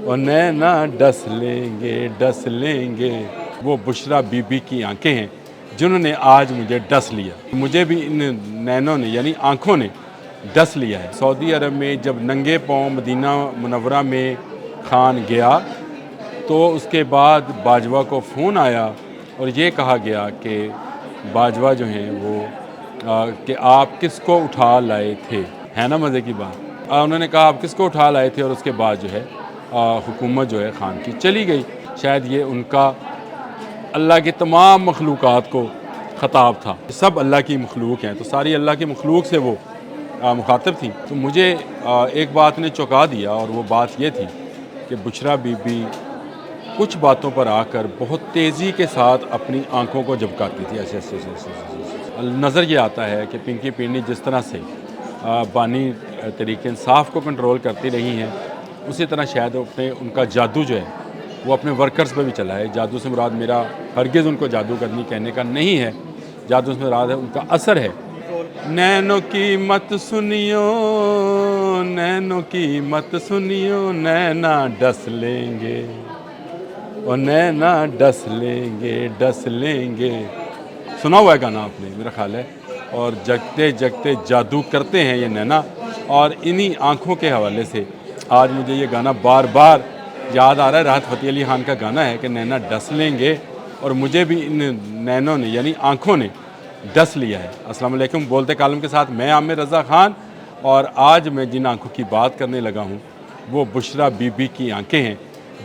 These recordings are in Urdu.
اور نینا ڈس لیں گے وہ بشرا بی بی کی آنکھیں ہیں جنہوں نے آج مجھے ڈس لیا. مجھے بھی ان نینوں نے یعنی آنکھوں نے ڈس لیا ہے. سعودی عرب میں جب ننگے پاؤں مدینہ منورہ میں خان گیا تو اس کے بعد باجوہ کو فون آیا اور یہ کہا گیا کہ باجوہ جو ہیں وہ کہ آپ کس کو اٹھا لائے تھے. ہے نا مزے کی بات. انہوں نے کہا آپ کس کو اٹھا لائے تھے اور اس کے بعد جو ہے حکومت جو ہے خان کی چلی گئی. شاید یہ ان کا اللہ کے تمام مخلوقات کو خطاب تھا. سب اللہ کی مخلوق ہیں تو ساری اللہ کی مخلوق سے وہ مخاطب تھیں. تو مجھے ایک بات نے چونکا دیا اور وہ بات یہ تھی کہ بشرا بی بی کچھ باتوں پر آ کر بہت تیزی کے ساتھ اپنی آنکھوں کو جھپکاتی تھی. ایسے نظر یہ آتا ہے کہ پنکی پنڈی جس طرح سے بانی طریقے انصاف کو کنٹرول کرتی رہی ہیں اسی طرح شاید ان کا جادو جو ہے وہ اپنے ورکرز پہ بھی چلا ہے. جادو سے مراد میرا ہرگز ان کو جادو کرنی کہنے کا نہیں ہے. جادو سے مراد ہے ان کا اثر ہے. نینوں کی مت سنیو نینوں کی مت سنیو نینا ڈس لیں گے اور نینا ڈس لیں گے. سنا ہوا ہے گانا آپ نے میرا خیال ہے. اور جگتے جگتے جادو کرتے ہیں یہ نینا. اور انہی آنکھوں کے حوالے سے آج مجھے یہ گانا بار بار یاد آ رہا ہے. راحت فتح علی خان کا گانا ہے کہ نینا ڈس لیں گے اور مجھے بھی ان نینوں نے یعنی آنکھوں نے ڈس لیا ہے. السلام علیکم. بولتے کالم کے ساتھ میں عامر رضا خان اور آج میں جن آنکھوں کی بات کرنے لگا ہوں وہ بشرا بی بی کی آنکھیں ہیں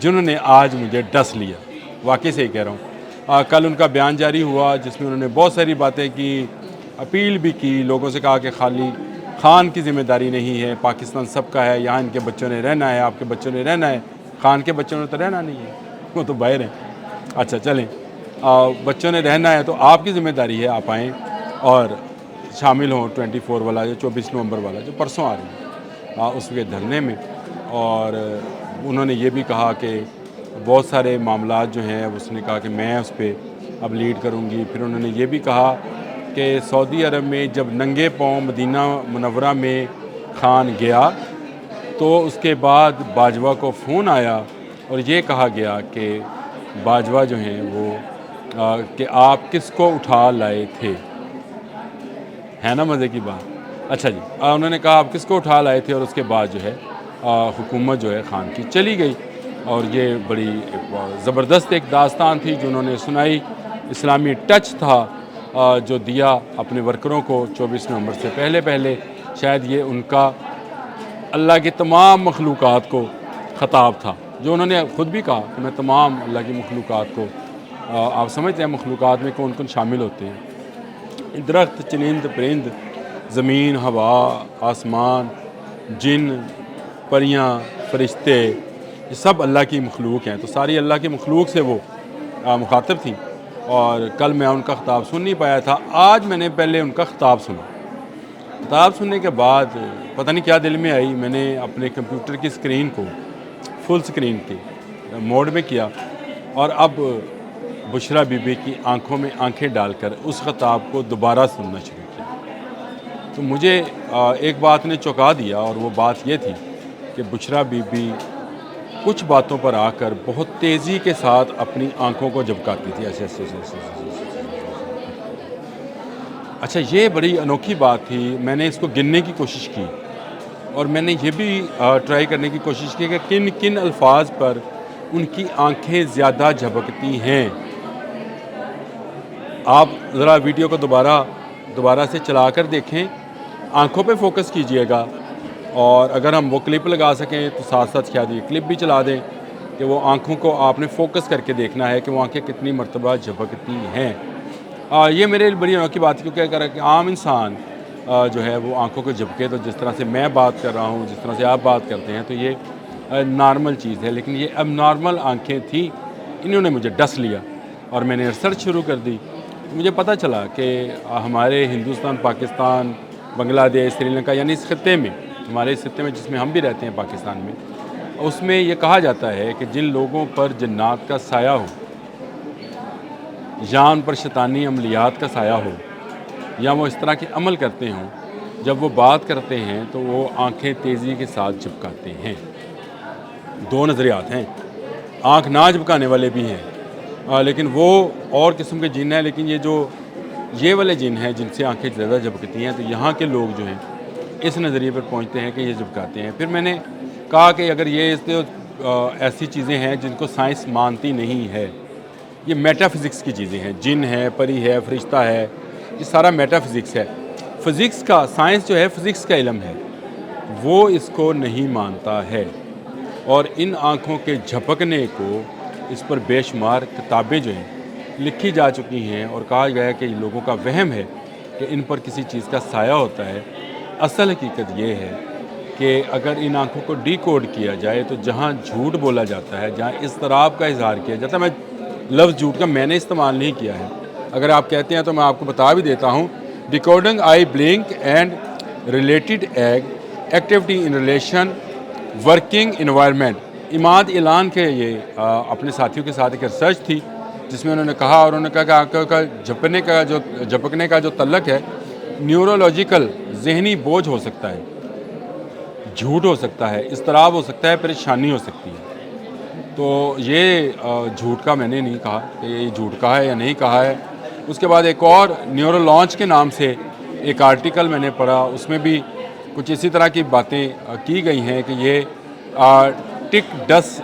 جنہوں نے آج مجھے ڈس لیا. واقعی سے ہی کہہ رہا ہوں. کل ان کا بیان جاری ہوا جس میں انہوں نے بہت ساری باتیں کی, اپیل بھی کی, لوگوں سے کہا کہ خالی خان کی ذمہ داری نہیں ہے, پاکستان سب کا ہے, یہاں ان کے بچوں نے رہنا ہے, آپ کے بچوں نے رہنا ہے. خان کے بچوں نے تو رہنا نہیں ہے, وہ تو باہر ہیں. اچھا چلیں, بچوں نے رہنا ہے تو آپ کی ذمہ داری ہے آپ آئیں اور شامل ہوں 24 والا جو 24 نومبر والا جو پرسوں آ رہی ہے اس کے دھرنے میں. اور انہوں نے یہ بھی کہا کہ بہت سارے معاملات جو ہیں اس نے کہا کہ میں اس پہ اب لیڈ کروں گی. پھر انہوں نے یہ بھی کہا کہ سعودی عرب میں جب ننگے پاؤں مدینہ منورہ میں خان گیا تو اس کے بعد باجوہ کو فون آیا اور یہ کہا گیا کہ باجوہ جو ہیں وہ کہ آپ کس کو اٹھا لائے تھے. ہے نا مزے کی بات. اچھا جی, انہوں نے کہا آپ کس کو اٹھا لائے تھے اور اس کے بعد جو ہے حکومت جو ہے خان کی چلی گئی. اور یہ بڑی زبردست ایک داستان تھی جو انہوں نے سنائی. اسلامی ٹچ تھا جو دیا اپنے ورکروں کو 24 نومبر سے پہلے. شاید یہ ان کا اللہ کی تمام مخلوقات کو خطاب تھا جو انہوں نے خود بھی کہا کہ میں تمام اللہ کی مخلوقات کو. آپ سمجھتے ہیں مخلوقات میں کون کون شامل ہوتے ہیں؟ درخت, چرند, پرند, زمین, ہوا, آسمان, جن, پریاں, فرشتے, یہ سب اللہ کی مخلوق ہیں. تو ساری اللہ کی مخلوق سے وہ مخاطب تھیں. اور کل میں ان کا خطاب سن نہیں پایا تھا. آج میں نے پہلے ان کا خطاب سنا. خطاب سننے کے بعد پتہ نہیں کیا دل میں آئی, میں نے اپنے کمپیوٹر کی اسکرین کو فل اسکرین کی موڈ میں کیا اور اب بشرا بی بی کی آنکھوں میں آنکھیں ڈال کر اس خطاب کو دوبارہ سننا شروع کیا. تو مجھے ایک بات نے چونکا دیا اور وہ بات یہ تھی کہ بشرا بی بی کچھ باتوں پر آ کر بہت تیزی کے ساتھ اپنی آنکھوں کو جھپکاتی تھی. ایسے. اچھا, یہ بڑی انوکھی بات تھی. میں نے اس کو گننے کی کوشش کی اور میں نے یہ بھی ٹرائی کرنے کی کوشش کی کہ کن کن الفاظ پر ان کی آنکھیں زیادہ جھپکتی ہیں. آپ ذرا ویڈیو کو دوبارہ سے چلا کر دیکھیں, آنکھوں پہ فوکس کیجئے گا اور اگر ہم وہ کلپ لگا سکیں تو ساتھ ساتھ شاید یہ کلپ بھی چلا دیں کہ وہ آنکھوں کو آپ نے فوکس کر کے دیکھنا ہے کہ وہ آنکھیں کتنی مرتبہ جھپکتی ہیں. یہ میرے لیے بڑی انوکھی بات ہے کیونکہ اگر ایک عام انسان جو ہے وہ آنکھوں کو جھپکے تو جس طرح سے میں بات کر رہا ہوں, جس طرح سے آپ بات کرتے ہیں تو یہ نارمل چیز ہے. لیکن یہ اب نارمل آنکھیں تھیں, انہوں نے مجھے ڈس لیا اور میں نے ریسرچ شروع کر دی. مجھے پتہ چلا کہ ہمارے ہندوستان, پاکستان, بنگلہ دیش, سری لنکا یعنی اس خطے میں, ہمارے اس خطے میں جس میں ہم بھی رہتے ہیں پاکستان میں, اس میں یہ کہا جاتا ہے کہ جن لوگوں پر جنات کا سایہ ہو یا ان پر شیطانی عملیات کا سایہ ہو یا وہ اس طرح کے عمل کرتے ہوں, جب وہ بات کرتے ہیں تو وہ آنکھیں تیزی کے ساتھ جھپکاتے ہیں. دو نظریات ہیں، آنکھ نہ جھپکانے والے بھی ہیں، لیکن وہ اور قسم کے جن ہیں، لیکن یہ والے جن ہیں جن سے آنکھیں زیادہ جھپکتی ہیں، تو یہاں کے لوگ جو ہیں اس نظریے پر پہنچتے ہیں کہ یہ جھپکاتے ہیں۔ پھر میں نے کہا کہ اگر یہ ایسی چیزیں ہیں جن کو سائنس مانتی نہیں ہے، یہ میٹا فزکس کی چیزیں ہیں، جن ہے، پری ہے، فرشتہ ہے، یہ سارا میٹا فزکس ہے۔ فزکس کا سائنس جو ہے فزکس کا علم ہے، وہ اس کو نہیں مانتا ہے، اور ان آنکھوں کے جھپکنے کو اس پر بے شمار کتابیں جو ہیں لکھی جا چکی ہیں، اور کہا گیا ہے کہ لوگوں کا وہم ہے کہ ان پر کسی چیز کا سایہ ہوتا ہے۔ اصل حقیقت یہ ہے کہ اگر ان آنکھوں کو ڈی کوڈ کیا جائے تو جہاں جھوٹ بولا جاتا ہے، جہاں اضطراب کا اظہار کیا جاتا ہے، میں لفظ جھوٹ کا میں نے استعمال نہیں کیا ہے، اگر آپ کہتے ہیں تو میں آپ کو بتا بھی دیتا ہوں، decoding I blink and related activity in relation working environment. عماد اعلان کے یہ اپنے ساتھیوں کے ساتھ ایک ریسرچ تھی جس میں انہوں نے کہا کہ آنکھوں کا جھپکنے کا جو تعلق ہے نیورولوجیکل ذہنی بوجھ ہو سکتا ہے، جھوٹ ہو سکتا ہے، اضطراب ہو سکتا ہے، پریشانی ہو سکتی ہے۔ تو یہ جھوٹ کا میں نے نہیں کہا کہ یہ جھوٹ کہا ہے یا نہیں کہا ہے۔ اس کے بعد ایک اور نیورو لانچ کے نام سے ایک آرٹیکل میں نے پڑھا، اس میں بھی کچھ اسی طرح کی باتیں کی گئی ہیں کہ یہ ٹک ڈس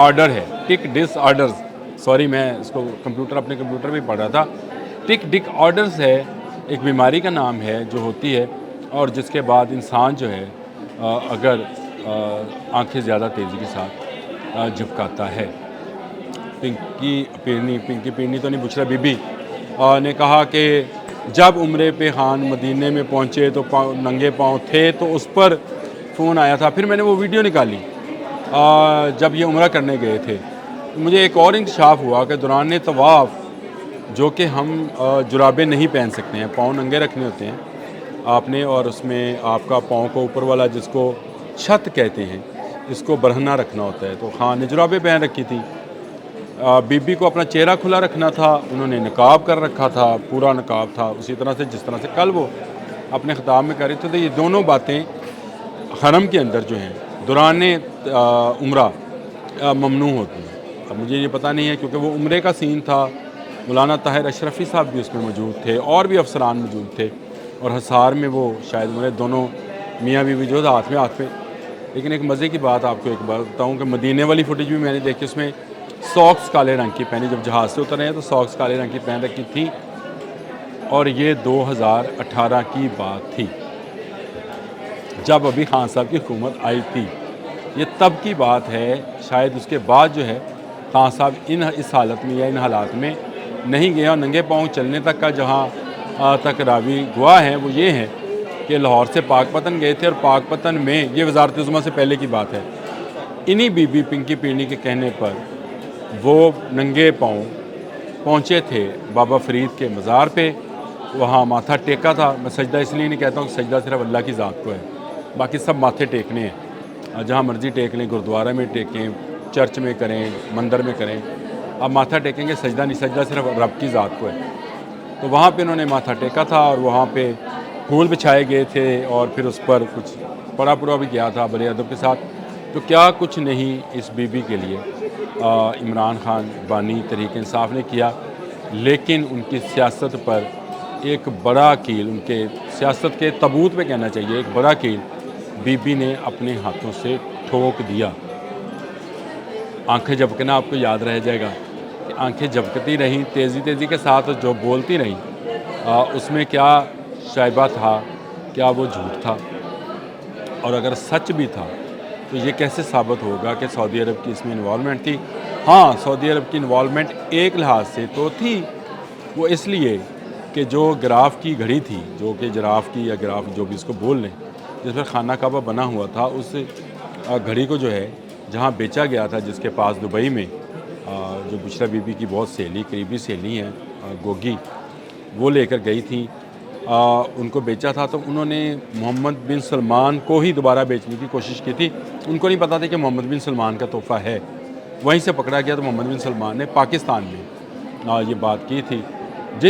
آرڈر ہے، ٹک ڈس آرڈرز، سوری میں اس کو اپنے کمپیوٹر پہ پڑھ رہا تھا، ٹک ڈک آرڈرز ہے، ایک بیماری کا نام ہے جو ہوتی ہے، اور جس کے بعد انسان جو ہے اگر آنکھیں زیادہ تیزی کے ساتھ جھپکاتا ہے۔ پنکی پیرنی تو نہیں، بشرا بی بی نے کہا کہ جب عمرے پہ خان مدینے میں پہنچے تو ننگے پاؤں تھے، تو اس پر فون آیا تھا۔ پھر میں نے وہ ویڈیو نکالی جب یہ عمرہ کرنے گئے تھے، مجھے ایک اور انکشاف ہوا کہ دوران طواف جو کہ ہم جرابیں نہیں پہن سکتے ہیں، پاؤں ننگے رکھنے ہوتے ہیں آپ نے، اور اس میں آپ کا پاؤں کو اوپر والا جس کو چھت کہتے ہیں اس کو برہنہ رکھنا ہوتا ہے، تو خان نے جرابیں پہن رکھی تھی۔ بی بی کو اپنا چہرہ کھلا رکھنا تھا، انہوں نے نقاب کر رکھا تھا، پورا نقاب تھا، اسی طرح سے جس طرح سے کل وہ اپنے خطاب میں کر رہے تھے۔ تو یہ دونوں باتیں حرم کے اندر جو ہیں دوران عمرہ ممنوع ہوتی ہیں۔ اب مجھے یہ پتہ نہیں ہے کیونکہ وہ عمرے کا سین تھا، مولانا طاہر اشرفی صاحب بھی اس میں موجود تھے، اور بھی افسران موجود تھے، اور حصار میں وہ شاید عمرے دونوں میاں بیوی جو ہاتھ میں۔ لیکن ایک مزے کی بات آپ کو ایک بات بتاؤں کہ مدینے والی فوٹیج بھی میں نے دیکھی، اس میں ساکس کالے رنگ کی پہنی، جب جہاز سے اترے ہیں تو ساکس کالے رنگ کی پہن رکھی تھی، اور یہ 2018 کی بات تھی جب ابھی خان صاحب کی حکومت آئی تھی، یہ تب کی بات ہے۔ شاید اس کے بعد جو ہے خان صاحب اس حالت میں یا ان حالات میں نہیں گئے، اور ننگے پاؤں چلنے تک کا جہاں تک راوی گواہ ہیں وہ یہ ہیں کہ لاہور سے پاک پتن گئے تھے، اور پاک پتن میں یہ وزارت عظمیٰ سے پہلے کی بات ہے، انہی بی بی پنکی پیرنی کے کہنے پر وہ ننگے پاؤں پہنچے تھے بابا فرید کے مزار پہ، وہاں ماتھا ٹیکا تھا۔ میں سجدہ اس لیے نہیں کہتا ہوں کہ سجدہ صرف اللہ کی ذات کو ہے، باقی سب ماتھے ٹیکنے ہیں، جہاں مرضی ٹیک لیں، گردوارہ میں ٹیکیں، چرچ میں کریں، مندر میں کریں، آپ ماتھا ٹیکیں گے، سجدہ نہیں، سجدہ صرف رب کی ذات کو ہے۔ تو وہاں پہ انہوں نے ماتھا ٹیکا تھا، اور وہاں پہ پھول بچھائے گئے تھے، اور پھر اس پر کچھ پڑا بھی گیا تھا بڑے ادب کے ساتھ۔ تو کیا کچھ نہیں اس بی بی کے لیے عمران خان بانی تحریک انصاف نے کیا، لیکن ان کی سیاست پر ایک بڑا کیل، ان کے سیاست کے تابوت پہ کہنا چاہیے، ایک بڑا کیل بی بی نے اپنے ہاتھوں سے ٹھوک دیا۔ آنکھیں جھپکنا آپ کو یاد رہ جائے گا کہ آنکھیں جھپکتی رہیں تیزی کے ساتھ، جو بولتی رہیں، اس میں کیا شائبہ تھا، کیا وہ جھوٹ تھا؟ اور اگر سچ بھی تھا تو یہ کیسے ثابت ہوگا کہ سعودی عرب کی اس میں انوالومنٹ تھی؟ ہاں، سعودی عرب کی انوالومنٹ ایک لحاظ سے تو تھی، وہ اس لیے کہ جو گراف کی گھڑی تھی، جو کہ جراف کی یا گراف جو بھی اس کو بول لیں، جس پر خانہ کعبہ بنا ہوا تھا، اس گھڑی کو جو ہے جہاں بیچا گیا تھا، جس کے پاس دبئی میں جو بشرا بی بی کی بہت سہیلی، قریبی سہیلی ہیں گوگی، وہ لے کر گئی تھیں، ان کو بیچا تھا، تو انہوں نے محمد بن سلمان کو ہی دوبارہ بیچنے کی کوشش کی تھی۔ ان کو نہیں پتا تھا کہ محمد بن سلمان کا تحفہ ہے، وہیں سے پکڑا گیا۔ تو محمد بن سلمان نے پاکستان میں یہ بات کی تھی،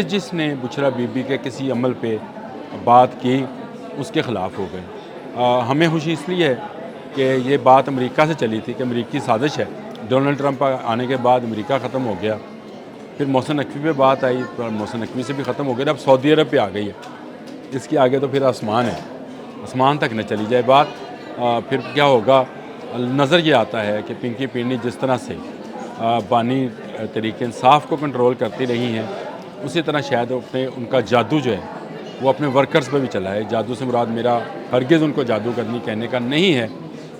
جس نے بشرا بی بی کے کسی عمل پہ بات کی اس کے خلاف ہو گئے۔ ہمیں خوشی اس لیے ہے کہ یہ بات امریکہ سے چلی تھی کہ امریکی سازش ہے، ڈونلڈ ٹرمپ آنے کے بعد امریکہ ختم ہو گیا، پھر محسن نقوی پہ بات آئی، محسن نقوی سے بھی ختم ہو گیا، اب سعودی عرب پہ آ گئی ہے، اس کے آگے تو پھر آسمان ہے، آسمان تک نہ چلی جائے بات۔ پھر کیا ہوگا؟ نظر یہ آتا ہے کہ پنکی پنڈی جس طرح سے بانی تحریک انصاف کو کنٹرول کرتی رہی ہیں، اسی طرح شاید ان کا جادو جو ہے وہ اپنے ورکرز پہ بھی چلا ہے۔ جادو سے مراد میرا ہرگز ان کو جادو کرنی کہنے کا نہیں ہے،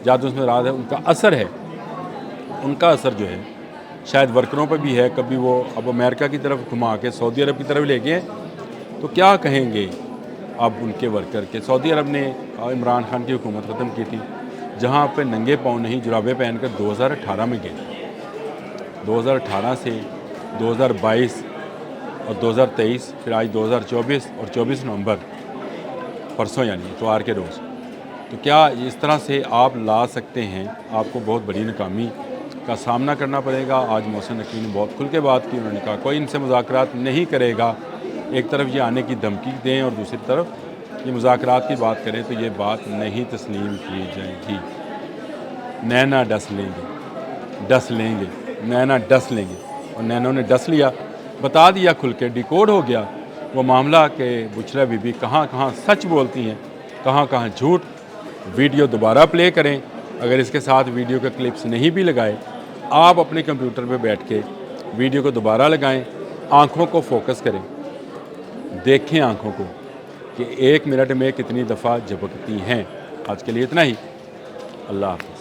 جادو سے مراد ہے ان کا اثر ہے، ان کا اثر جو ہے شاید ورکروں پہ بھی ہے۔ کبھی وہ اب امریکہ کی طرف گھما کے سعودی عرب کی طرف لے گئے، تو کیا کہیں گے اب ان کے ورکر کہ سعودی عرب نے عمران خان کی حکومت ختم کی تھی، جہاں پہ ننگے پاؤں نہیں جرابے پہن کر 2018 میں گئے، 2018 سے 2022 اور 2023، پھر آج 2024 اور 24 نومبر پرسوں یعنی اتوار کے روز، تو کیا اس طرح سے آپ لا سکتے ہیں؟ آپ کو بہت بڑی ناکامی کا سامنا کرنا پڑے گا۔ آج محسن نقوی نے بہت کھل کے بات کی، انہوں نے کہا کوئی ان سے مذاکرات نہیں کرے گا، ایک طرف یہ آنے کی دھمکی دیں اور دوسری طرف یہ مذاکرات کی بات کریں، تو یہ بات نہیں تسلیم کی جائے گی۔ نینا ڈس لیں گے، نینا ڈس لیں گے، اور نینوں نے ڈس لیا، بتا دیا کھل کے، ڈیکوڈ ہو گیا وہ معاملہ کہ بشریٰ بی بی کہاں کہاں سچ بولتی ہیں، کہاں کہاں جھوٹ۔ ویڈیو دوبارہ پلے کریں، اگر اس کے ساتھ ویڈیو کے کلپس نہیں بھی لگائے، آپ اپنے کمپیوٹر پہ بیٹھ کے ویڈیو کو دوبارہ لگائیں، آنکھوں کو فوکس کریں، دیکھیں آنکھوں کو کہ 1 منٹ میں کتنی دفعہ جھپکتی ہیں۔ آج کے لیے اتنا ہی، اللہ حافظ۔